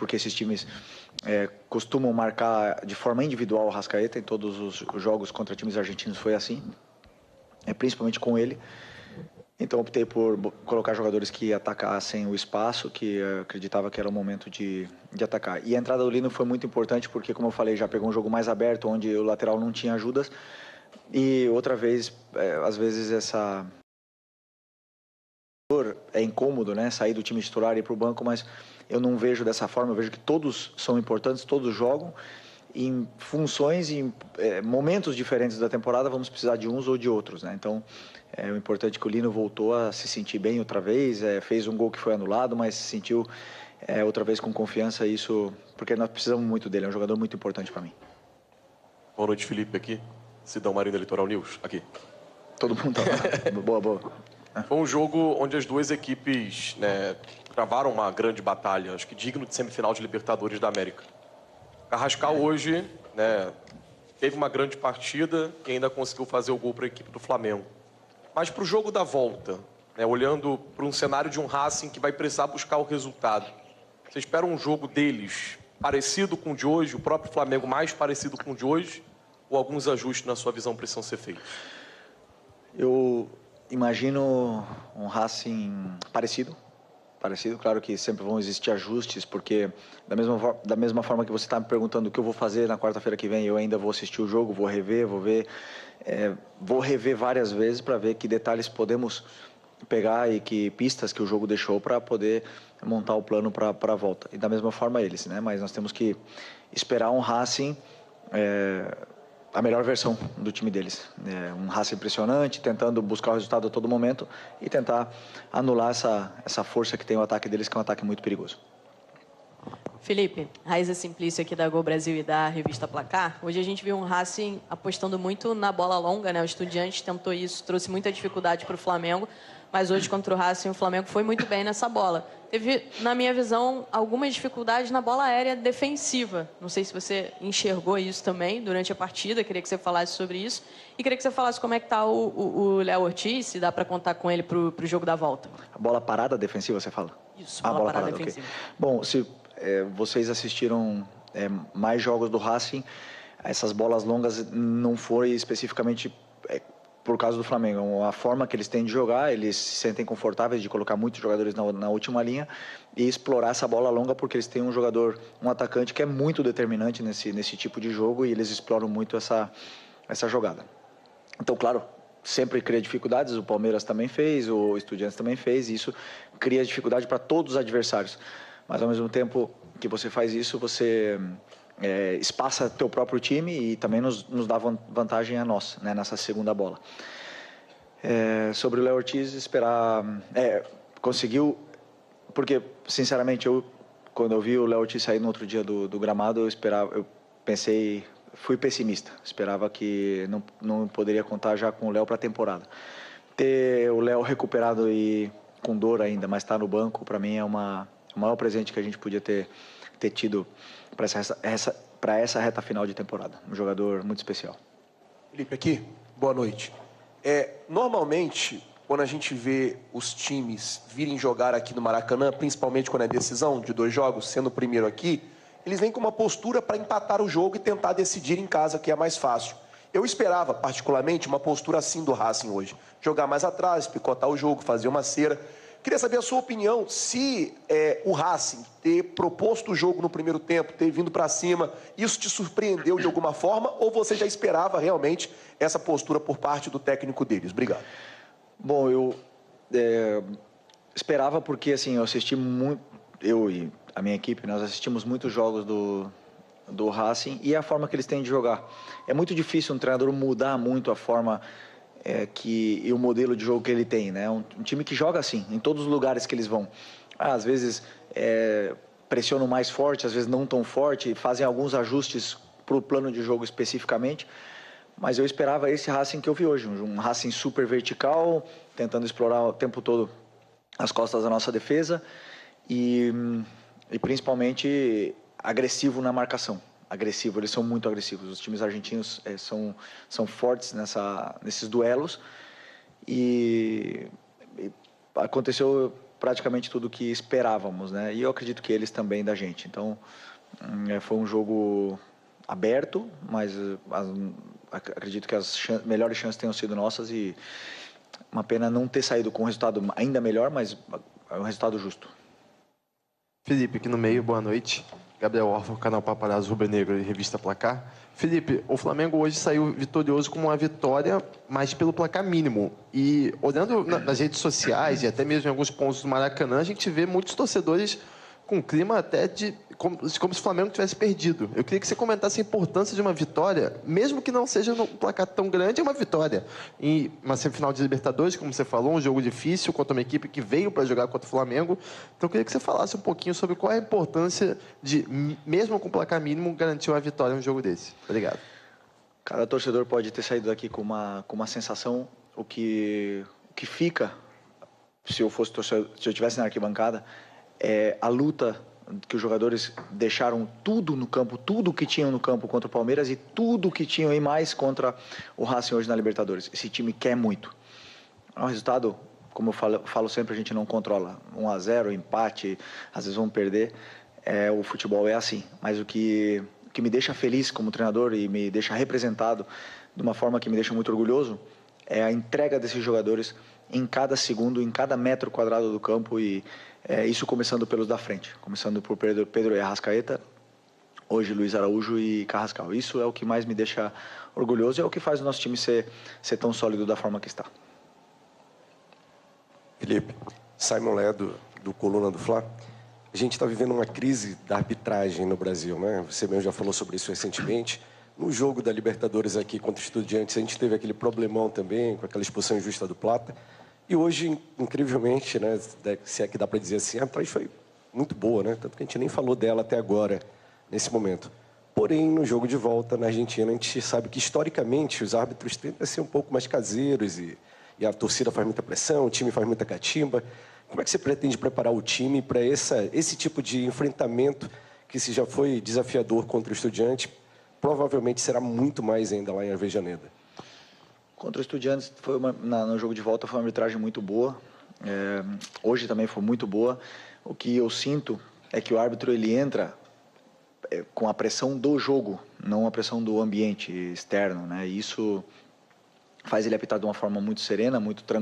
porque esses times costumam marcar de forma individual o Arrascaeta. Em todos os jogos contra times argentinos foi assim, principalmente com ele. Então optei por colocar jogadores que atacassem o espaço, que acreditava que era o momento de atacar. E a entrada do Lino foi muito importante porque, como eu falei, já pegou um jogo mais aberto, onde o lateral não tinha ajudas. E outra vez, às vezes é incômodo, né, sair do time titular e ir para o banco, mas eu não vejo dessa forma. Eu vejo que todos são importantes, todos jogam em funções e em momentos diferentes da temporada. Vamos precisar de uns ou de outros, né? Então o importante é que o Lino voltou a se sentir bem outra vez, fez um gol que foi anulado, mas se sentiu outra vez com confiança. Isso porque nós precisamos muito dele, é um jogador muito importante para mim. Boa noite, Felipe, aqui, Sidão Marinho da Litoral News, aqui. Todo mundo tá boa. Foi um jogo onde as duas equipes, né, travaram uma grande batalha, acho que digno de semifinal de Libertadores da América. Carrascal hoje, né, teve uma grande partida e ainda conseguiu fazer o gol para a equipe do Flamengo. Mas para o jogo da volta, né, olhando para um cenário de um Racing que vai precisar buscar o resultado, você espera um jogo deles parecido com o de hoje, o próprio Flamengo mais parecido com o de hoje, ou alguns ajustes na sua visão precisam ser feitos? Eu imagino um Racing parecido. Claro que sempre vão existir ajustes, porque da mesma forma que você está me perguntando o que eu vou fazer na quarta-feira que vem, eu ainda vou assistir o jogo, vou rever, vou rever várias vezes para ver que detalhes podemos pegar e que pistas que o jogo deixou para poder montar o plano para a volta. E da mesma forma eles, né? Mas nós temos que esperar um Racing a melhor versão do time deles. Um Racing impressionante, tentando buscar o resultado a todo momento e tentar anular essa força que tem o ataque deles, que é um ataque muito perigoso. Felipe, Raíza Simplício aqui da Gol Brasil e da revista Placar. Hoje a gente viu um Racing apostando muito na bola longa, né? O Estudiantes tentou isso, trouxe muita dificuldade para o Flamengo, mas hoje contra o Racing o Flamengo foi muito bem nessa bola. Teve, na minha visão, algumas dificuldades na bola aérea defensiva. Não sei se você enxergou isso também durante a partida, queria que você falasse sobre isso. E queria que você falasse como é que está o Léo Ortiz, se dá para contar com ele para o jogo da volta. A bola parada defensiva, você fala? Isso, bola parada defensiva. Okay. Bom, se vocês assistiram mais jogos do Racing, essas bolas longas não foi especificamente por causa do Flamengo. A forma que eles têm de jogar, eles se sentem confortáveis de colocar muitos jogadores na última linha e explorar essa bola longa, porque eles têm um atacante que é muito determinante nesse tipo de jogo, e eles exploram muito essa jogada. Então, claro, sempre cria dificuldades. O Palmeiras também fez, o Estudiantes também fez, e isso cria dificuldade para todos os adversários. Mas ao mesmo tempo que você faz isso, você espaça teu próprio time e também nos dá vantagem a nós, né, nessa segunda bola. Sobre o Léo Ortiz, esperar... conseguiu... Porque, sinceramente, quando eu vi o Léo Ortiz sair no outro dia do gramado, fui pessimista. Esperava que não poderia contar já com o Léo para a temporada. Ter o Léo recuperado e com dor ainda, mas estar no banco, para mim é o maior presente que a gente podia ter tido para essa reta final de temporada. Um jogador muito especial. Felipe, aqui, boa noite. Normalmente, quando a gente vê os times virem jogar aqui no Maracanã, principalmente quando é decisão de 2 jogos, sendo o primeiro aqui, eles vêm com uma postura para empatar o jogo e tentar decidir em casa, que é mais fácil. Eu esperava, particularmente, uma postura assim do Racing hoje. Jogar mais atrás, picotar o jogo, fazer uma cera. Queria saber a sua opinião, se o Racing ter proposto o jogo no primeiro tempo, ter vindo para cima, isso te surpreendeu de alguma forma, ou você já esperava realmente essa postura por parte do técnico deles? Obrigado. Bom, eu esperava porque, assim, eu assisti muito, eu e a minha equipe, nós assistimos muitos jogos do Racing e a forma que eles têm de jogar. É muito difícil um treinador mudar muito a forma e o modelo de jogo que ele tem, né? Um time que joga assim, em todos os lugares que eles vão. Às vezes pressionam mais forte, às vezes não tão forte, fazem alguns ajustes para o plano de jogo especificamente, mas eu esperava esse Racing que eu vi hoje, um Racing super vertical, tentando explorar o tempo todo as costas da nossa defesa e principalmente agressivo na marcação. Eles são muito agressivos. Os times argentinos são fortes nesses duelos e aconteceu praticamente tudo que esperávamos, né? E eu acredito que eles também da gente. Então, foi um jogo aberto, mas acredito que as melhores chances tenham sido nossas e uma pena não ter saído com um resultado ainda melhor, mas é um resultado justo. Felipe, aqui no meio, boa noite. Gabriel Orfa, canal Paparazzo Rubro Negro e Revista Placar. Felipe, o Flamengo hoje saiu vitorioso com uma vitória, mas pelo placar mínimo. E olhando nas redes sociais e até mesmo em alguns pontos do Maracanã, a gente vê muitos torcedores com clima até de como se o Flamengo tivesse perdido. Eu queria que você comentasse a importância de uma vitória, mesmo que não seja um placar tão grande, é uma vitória. Em uma semifinal de Libertadores, como você falou, um jogo difícil contra uma equipe que veio para jogar contra o Flamengo. Então eu queria que você falasse um pouquinho sobre qual é a importância de, mesmo com placar mínimo, garantir uma vitória em um jogo desse. Obrigado. Cada torcedor pode ter saído daqui com uma sensação, o que fica, se eu fosse torcedor, se eu estivesse na arquibancada, é a luta que os jogadores deixaram tudo no campo, tudo que tinham no campo contra o Palmeiras e tudo que tinham e mais contra o Racing hoje na Libertadores. Esse time quer muito. É um resultado, como eu falo sempre, a gente não controla. 1-0, empate, às vezes vamos perder. O futebol é assim. Mas o que me deixa feliz como treinador e me deixa representado de uma forma que me deixa muito orgulhoso é a entrega desses jogadores em cada segundo, em cada metro quadrado do campo e isso começando pelos da frente, começando por Pedro e Arrascaeta, hoje Luiz Araújo e Carrascal. Isso é o que mais me deixa orgulhoso e é o que faz o nosso time ser tão sólido da forma que está. Felipe, Simon Lé do Coluna do Fla. A gente está vivendo uma crise da arbitragem no Brasil, né? Você mesmo já falou sobre isso recentemente. No jogo da Libertadores aqui contra o Estudiantes, a gente teve aquele problemão também com aquela expulsão injusta do Plata. E hoje, incrivelmente, né, se é que dá para dizer assim, a arbitragem foi muito boa, né? Tanto que a gente nem falou dela até agora, nesse momento. Porém, no jogo de volta na Argentina, a gente sabe que, historicamente, os árbitros tendem a ser um pouco mais caseiros e a torcida faz muita pressão, o time faz muita catimba. Como é que você pretende preparar o time para esse tipo de enfrentamento que, se já foi desafiador contra o Estudiantes, provavelmente será muito mais ainda lá em Avejaneda? Contra o Estudiantes, no jogo de volta, foi uma arbitragem muito boa. Hoje também foi muito boa. O que eu sinto é que o árbitro ele entra com a pressão do jogo, não a pressão do ambiente externo, né? E isso faz ele apitar de uma forma muito serena, muito tranquila.